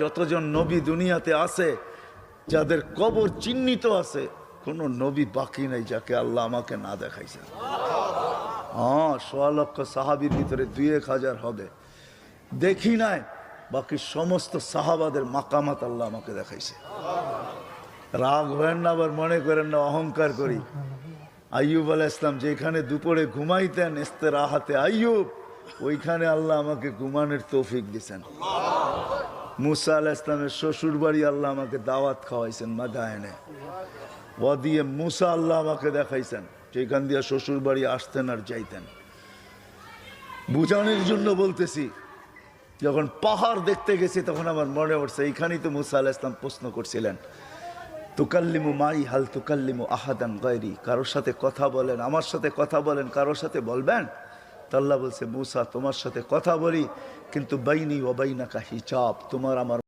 যতজন নবী দুনিয়াতে আছে, যাদের কবর চিহ্নিত আছে, কোন নবী বাকি নাই যাকে আল্লাহ আমাকে না দেখাইছেন। হ্যাঁ, ১.৫ লক্ষ সাহাবীর ভিতরে ২-১ হাজার হবে, দেখি নাই। বাকি সমস্ত সাহাবাদের মাকামাত আল্লাহ আমাকে দেখাইছে। রাগ হয়েন না, আবার মনে করেন না অহংকার করি। আইয়ুব আলাইহিস সালাম যেখানে দুপুরে ঘুমাইতেন ইস্তেরাহাতে আইয়ুব, ওইখানে আল্লাহ আমাকে ঘুমানোর তৌফিক দিয়েছেন। মুসা আলাইহিস সালামের শ্বশুর বাড়ি আল্লাহ আমাকে দাওয়াত খাওয়াইছেন মাদায়েনে। ওয়াদিয়ে মুসা আল্লাহ আমাকে দেখাইছেন, যেখান দিয়ে শ্বশুর বাড়ি আসতেন আর যাইতেন। বুঝানোর জন্য বলতেছি, যখন পাহাড় দেখতে গেছি তখন আমার মনে পড়ছে এইখানেই তো মুসা আলাইহিস সালাম প্রশ্ন করছিলেন, তুকাল্লিমু মাই হাল তুকাল্লিমু আহাদান গায়রি, কারোর সাথে কথা বলেন, আমার সাথে কথা বলেন, কারোর সাথে বলবেন? তো আল্লাহ বলছে, মুসা তোমার সাথে কথা বলি, কিন্তু বাইনি ওয়া বাইনাকা হিজাব, তোমার আমার